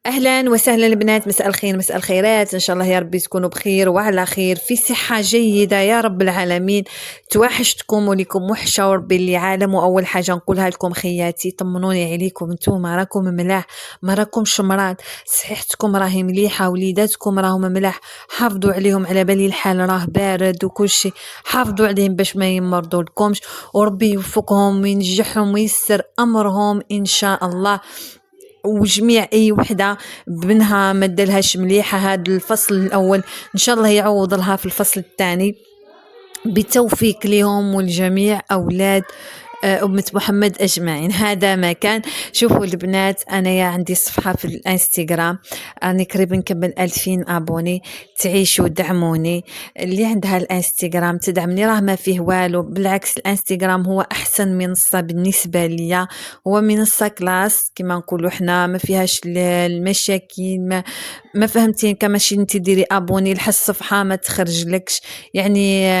أهلا وسهلا البنات، مساء الخير مساء الخيرات. إن شاء الله يا ربي تكونوا بخير وعلى خير في صحة جيدة يا رب العالمين. توحشتكم وليكم وحشة وربي اللي عالم. وأول حاجة نقولها لكم خياتي، طمنوني عليكم انتوما، راكم ملاح؟ ما راكمش مرض؟ صحتكم راهي مليحة؟ وليداتكم راهم ملاح؟ حافظوا عليهم، على بالي الحال راه بارد وكل شيء، حافظوا عليهم باش ما يمرضوا لكمش، وربي يوفقهم وينجحهم ويسر أمرهم إن شاء الله. وجميع اي وحده بنها ما دالهاش مليحه هذا الفصل الاول، ان شاء الله يعوض لها في الفصل الثاني بالتوفيق لهم والجميع اولاد أمة محمد أجمعين. هذا ما كان. شوفوا البنات، أنا يا عندي صفحة في الانستغرام، أنا قريبا نكمل 2000 أبوني. تعيشوا دعموني، اللي عندها الانستغرام تدعمني، راه ما فيه والو، بالعكس الانستغرام هو أحسن منصة بالنسبة لي، هو منصة كلاس كما نقولوا حنا، ما فيهاش المشاكل، ما فهمتين كماشي انت ديري ابوني لحد الصفحه ما تخرج لكش. يعني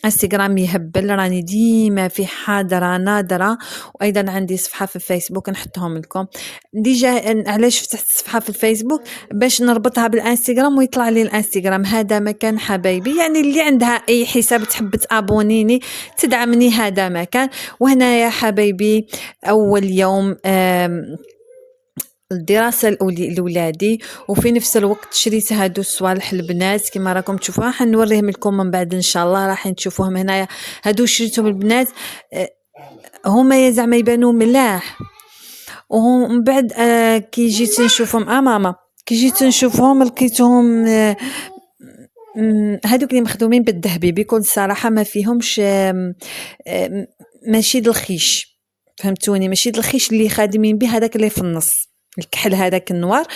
انستغرام يهبل، راني ديما في حاضره نادره. وايضا عندي صفحه في الفيسبوك نحطهم لكم. ديجا علاش فتحت صفحه في الفيسبوك؟ باش نربطها بالانستغرام ويطلع لي الانستغرام. هذا مكان حبايبي، يعني اللي عندها اي حساب تحب تابونيني تدعمني، هذا مكان. وهنا يا حبايبي اول يوم الدراسة لولادي، وفي نفس الوقت شريت هادو الصوالح البنات كما راكم تشوفوها، راح نوريهم لكم من بعد ان شاء الله، راح تشوفوهم هنايا. هادو شريتهم البنات، هما زعما يبانوا ملاح، ومن بعد كي جيت نشوفهم ماما، كي جيت نشوفهم لقيتهم هادوك اللي مخدومين بالذهبي بكل صراحة ما فيهمش ماشي الخيش، فهمتوني؟ ماشي الخيش اللي خادمين به، هذاك اللي في النص الكحل هذاك النوار.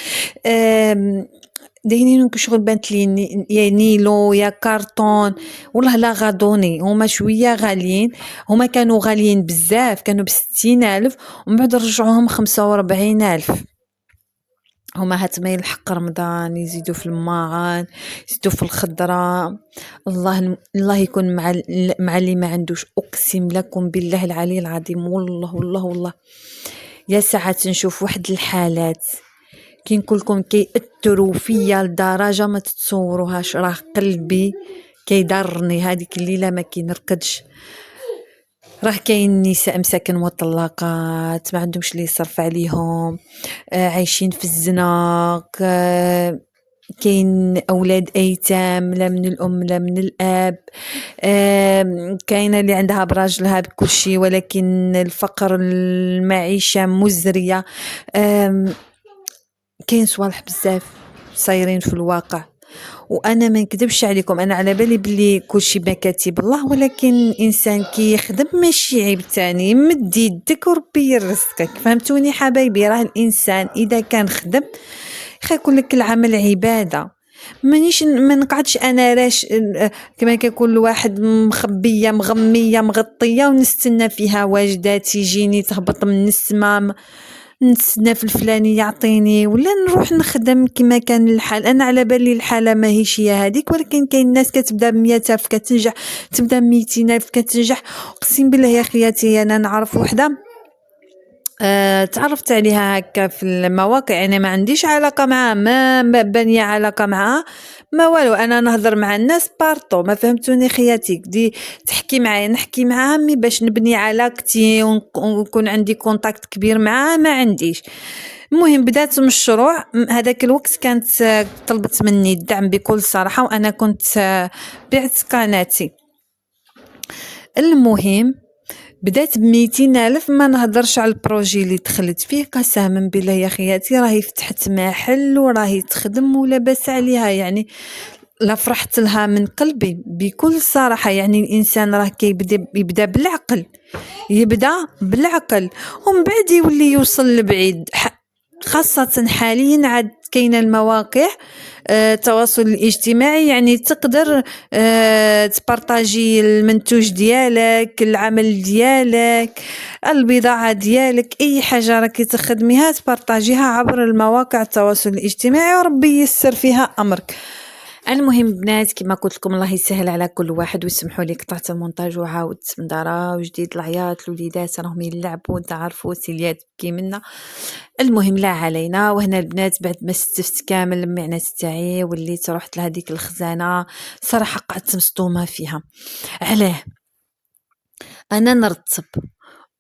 دايرين كشغل بانت لي يا نيلو يا كارطون، والله لا غاضوني. هما شويه غاليين، هما كانوا غاليين بزاف، كانوا ب60,000 ومن بعد رجعوهم 45,000. هما هاتمي الحق رمضان يزيدوا في الماعن، يزيدوا في الخضره. الله يكون مع اللي ما عندوش، اقسم لكم بالله العلي العظيم، والله والله والله يا ساعات نشوف واحد الحالات كي نقول لكم كيأثروا فيا لدرجه ما تتصوروهاش. راه قلبي كيضرني هذيك الليله ما كينرقدش. راه كاين نساء مساكن مطلقات ما عندهمش اللي يصرف عليهم، عايشين في الزناق، كاين اولاد ايتام لا من الام لا من الاب، كاينه اللي عندها براجلها بكل شيء ولكن الفقر المعيشه مزريه. كاين صوالح بزاف صايرين في الواقع، وانا ما نكذبش عليكم، انا على بالي بلي كلشي بكاتب الله، ولكن الانسان كي يخدم ماشي عيب تاني، مد يدك وربي يرزقك. فهمتوني حبايبي؟ راه الانسان اذا كان خدم يكون لك العمل عباده. مانيش ما نقعدش انا راش كما كيقول الواحد مخبيه مغميه مغطيه ونستنى فيها واجدات يجيني تهبط من السما، نتسنى في الفلاني يعطيني ولا نروح نخدم كما كان الحال. انا على بالي الحاله ماهيش هي هذيك، ولكن كاين الناس كتبدا ب100,000 كتنجح، تبدا ب200,000 كتنجح. اقسم بالله يا خياتي انا نعرف وحده تعرفت عليها هكا في المواقع، يعني ما عنديش علاقه معها، ما بانيه علاقه معها ما والو. انا نهضر مع الناس بارطو، ما فهمتوني خياتي؟ دي تحكي معايا نحكي معاها، مي باش نبني علاقتي ونكون عندي كونتاكت كبير معاها ما عنديش. المهم بدات مشروع هذاك الوقت، كانت طلبت مني الدعم بكل صراحه، وانا كنت بعت قناتي. المهم بدات ب200,000، ما نهضرش على البروجي اللي دخلت فيه، قسما بالله يا خياتي راهي فتحت محل وراهي تخدم ولا باس عليها. يعني لا فرحت لها من قلبي بكل صراحة. يعني الإنسان راه يبدا بالعقل، يبدا بالعقل ومن بعد يولي يوصل لبعيد. خاصة حاليا عاد كاينه المواقع التواصل الاجتماعي، يعني تقدر تبارطاجي المنتوج ديالك، العمل ديالك، البضاعة ديالك، اي حاجة راكي تخدميها تبارطاجيها عبر المواقع التواصل الاجتماعي وربي ييسر فيها امرك. المهم بنات كما قلت لكم الله يسهل على كل واحد ويسمحوا لي قطعت المونتاج وعاودت من دارا وجديد العياط الوليدات راهم يلعبوا تعرفوا سيليات تبكي منا. المهم لا علينا. وهنا البنات بعد ما استفت كامل المعنات تاعي وليت رحت لهذيك الخزانه صراحه قعدت مصدومه فيها. علاه انا نرتب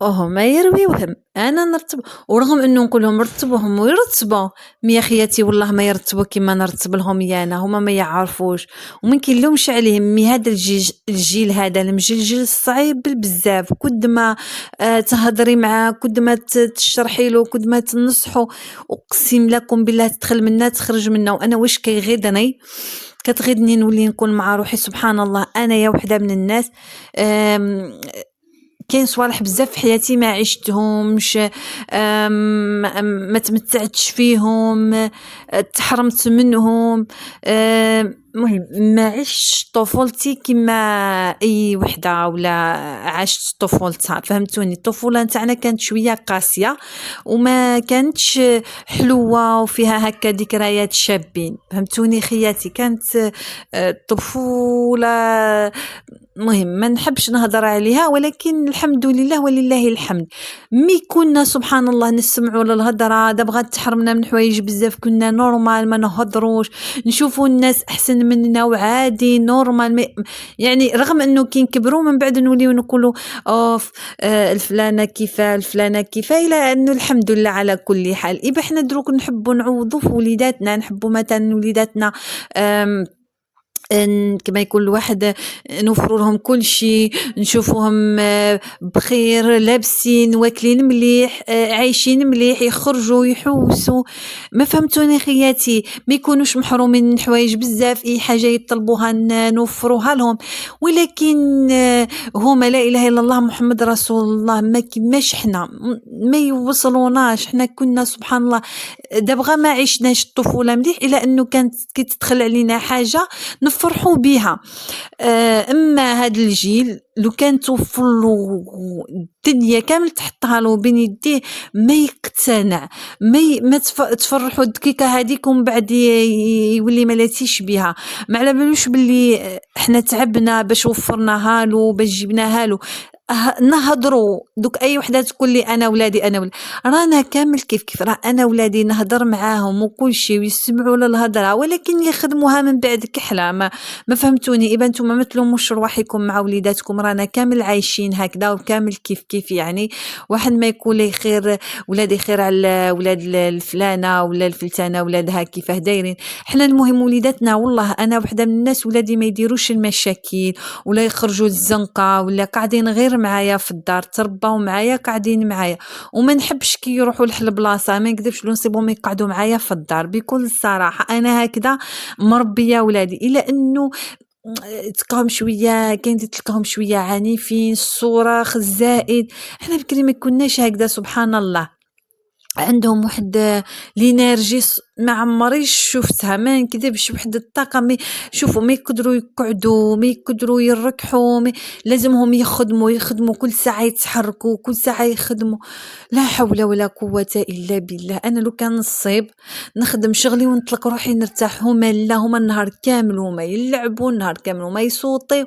ما يرويوهم انا نرتب ورغم انه نقول لهم رتبوهم ويرتبوا يا خياتي والله ما يرتبوا كيما نرتب لهم انا هما ما يعرفوش وما كيلومش عليهم هذا الجيل هذا المجلجل صعيب بزاف كد ما تهضري معاه كد ما تشرحي له كد ما تنصحوا اقسم لكم بالله تدخل منا تخرج منا. وانا واش كيغيظني كتغيظني نولي نكون مع روحي سبحان الله انا يا وحده من الناس كاين صوالح بزاف في حياتي ما عشتهمش ما تمتعتش فيهم تحرمت منهم. المهم ما عشت طفولتي كما اي وحده ولا عشت طفولتها فهمتوني. الطفوله نتاعنا كانت شويه قاسيه وما كانتش حلوه وفيها هكا ذكريات شابين فهمتوني خياتي. كانت طفوله مهم ما نحبش نهضر عليها ولكن الحمد لله ولله الحمد. مي كنا سبحان الله نسمعوا للهضره دابا تحرمنا من حوايج بزاف كنا نورمال ما نهضروش نشوفوا الناس احسن مننا وعادي نورمال يعني رغم انه كي نكبروا من بعد نوليو نقولوا اوف الفلانه كيفاه الفلانه كيفاه الى انه الحمد لله على كل حال. اذا حنا دروك نحبوا نعوضوا في وليداتنا نحبوا مثلا وليداتنا كما يكون الواحد نوفروا لهم كل شيء نشوفوهم بخير لابسين واكلين مليح عايشين مليح يخرجوا يحوسوا ما فهمتوني خياتي ما يكونوش محرومين من حوايج بزاف اي حاجه يطلبوها نوفروها لهم. ولكن هما لا اله الا الله محمد رسول الله ما كيماش حنا ما يوصلوناش. حنا كنا سبحان الله دابا ما عشناش الطفوله مليح الا انه كانت كتدخل علينا حاجه نفرحوا بها. اما هذا الجيل لو كان توفروا الدنيا كامل تحطها له بين يديه ما يقتنع ما تفرحوا الدقيقه هذيك ومن بعد يولي ما لاتيش بها. ما على بالوش باللي احنا تعبنا باش وفرناها له باش جبناها له. نهضروا دوك اي وحده تقول لي انا ولادي رانا كامل كيف راه انا ولادي نهضر معاهم وكل شيء ويسمعوا للهضره ولكن يخدموها من بعد كحله ما فهمتوني. اذا نتوما ما تلوموش رواحكم مع وليداتكم رانا كامل عايشين هكذا وكامل كيف يعني واحد ما يقول لي خير ولادي خير على ولاد الفلانه ولا الفلتانه ولادها كيفاه دايرين. حنا المهم وليداتنا والله انا وحده من الناس ولادي ما يديروش المشاكل ولا يخرجوا الزنقه ولا قاعدين غير معايا في الدار ترباو معايا قاعدين معايا وما نحبش كي يروحوا لحل بلاصه ما نكذبش نصيبهم يقعدوا معايا في الدار بكل صراحه. انا هكذا مربيه ولادي الا انه تلقاهم شويه كاين تلقاهم شويه عنيفين الصراخ الزائد. احنا بكري ما كناش هكذا سبحان الله عندهم واحد لينيرجي ما عمريش شفتها ما نكذبش واحد الطاقه شوفوا ما يقدروا يقعدوا ما يقدروا يركحوا لازمهم يخدموا كل ساعه يتحركوا كل ساعه يخدموا. لا حول ولا قوه الا بالله. انا لو كان نصيب نخدم شغلي ونطلق روحي نرتاح هما النهار كامل هما يلعبوا النهار كامل هما يصوتوا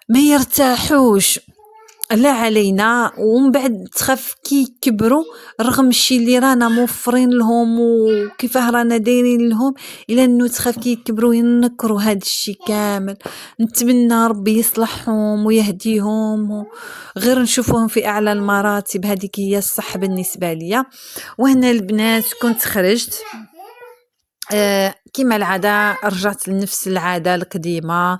ما يرتاحوش لا علينا. ومن بعد تخاف كي كبروا رغم الشيء اللي رانا موفرين لهم وكيفاه رانا دايرين لهم الا انه تخاف كي يكبروا ينكروا هذا الشيء كامل. نتمنى ربي يصلحهم ويهديهم غير نشوفهم في اعلى المراتب هذيك هي الصح بالنسبه ليا. وهنا البنات كنت خرجت كما العاده رجعت لنفس العاده القديمه.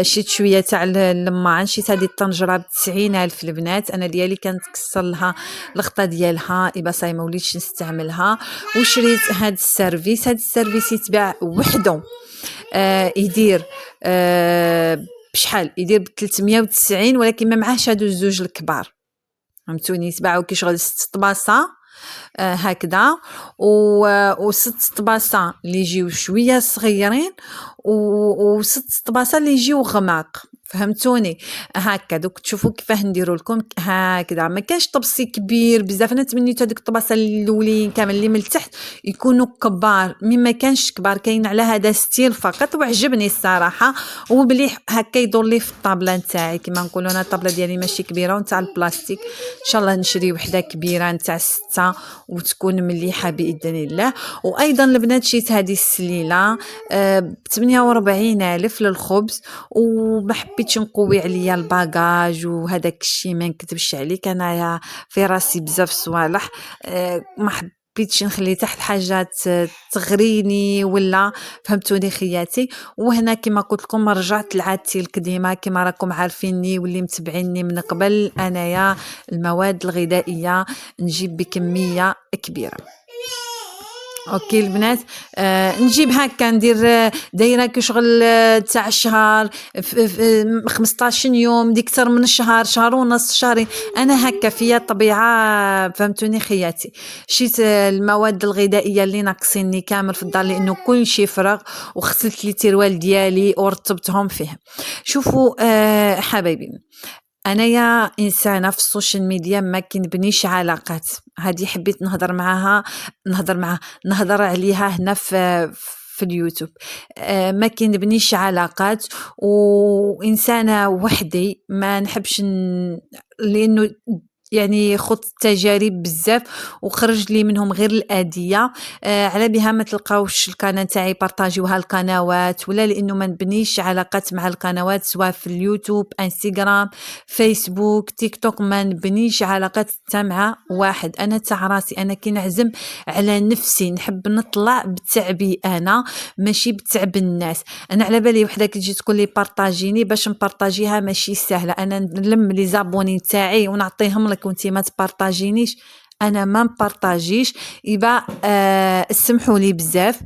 شيت شويه تاع اللمان شيت هذه الطنجره ب90,000 البنات انا ديالي كانت كسر لها الغطا ديالها ايبا صاي ما وليتش نستعملها. وشريت هذا السيرفيس يتباع وحده يدير بشحال يدير ب390 ولكن ما معاهش هادو الزوج الكبار فهمتوني يتباعوا كي شغل 6 طباسه هكذا و6 طباسه اللي يجيو شويه صغيرين و6 طباسه اللي يجيو غماق فهمتوني؟ هكا دوك تشوفوا كيفاه نديرو لكم هكذا، ما كانش طبسي كبير بزاف. انا تمنيت هذوك الطباسه الاولين كامل اللي من التحت يكونوا كبار، ما كانش كبار، كاين على هذا ستيل فقط وعجبني الصراحه، ومليح هكا يدور لي في الطابله نتاعي. كما نقولوا انا الطابله ديالي ماشي كبيره ونتاع البلاستيك، ان شاء الله نشري وحده كبيره نتاع 6 وتكون مليحه باذن الله. وايضا البنات شيت هذه السليله ب 48,000 للخبز، وما حبيتش نقوي عليا الباجاج وهذاك الشيء، ما نكذبش عليك انايا في راسي بزاف صوالح، ما حبيتش نخلي تحت حاجات تغريني ولا، فهمتوني خياتي. وهنا كما قلت لكم رجعت لعادتي القديمه، كما راكم عارفيني واللي متبعيني من قبل، انايا المواد الغذائيه نجيب بكميه كبيره. اوكي البنات، نجيب هكا ندير دايره كشغل تاع الشهر 15 يوم، دي اكثر من الشهر، شهر ونص، شهرين، انا هكا فيا طبيعه، فهمتوني خياتي. شيت المواد الغذائيه اللي ناقصيني كامل في الدار لانه كل شيء فرغ، وغسلت لي تيروال ديالي ورتبتهم فيه. شوفوا حبايبي، انايا انسانه في السوشيال ميديا ما كنبنيش علاقات، هذه حبيت نهضر عليها هنا في اليوتيوب. ما كنبنيش علاقات، وانسانه وحدي، ما نحبش لانه يعني خط تجارب بزاف وخرج لي منهم غير الاذيه. على بها ما تلقاوش القناه تاعي بارطاجيوها القنوات، ولا لانه ما نبنيش علاقات مع القنوات سواء في اليوتيوب، انستغرام، فيسبوك، تيك توك، ما نبنيش علاقات حتى مع واحد. انا تاع راسي، انا كي نعزم على نفسي نحب نطلع بتعبي انا، ماشي بتعب الناس. انا على بالي وحده كي تجي تقول لي بارطاجيني باش نبارطاجيها ماشي سهله، انا نلم لي زابوني تاعي ونعطيهم لك وانتي ما تبارطاجينيش، انا ما نبارطاجيش. يبقى اسمحوا لي بزاف،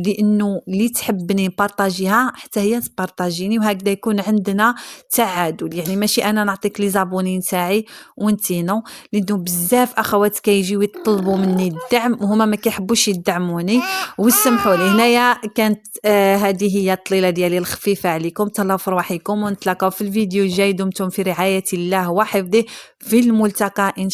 لانه اللي تحبني بارطاجيها حتى هي تبارطاجيني، وهكذا يكون عندنا تعادل. يعني ماشي انا نعطيك لي زابوني تاعي وانتي نو، لانه بزاف اخوات كيجيو يطلبوا مني الدعم وهما ما كيحبوش يدعموني، وسمحوا لي. هنايا كانت هذه هي الطليله ديالي الخفيفه عليكم. تهلاو في رواحكم، ونتلاقاو في الفيديو الجاي. دمتم في رعايه الله وحفظه، في الملتقى إن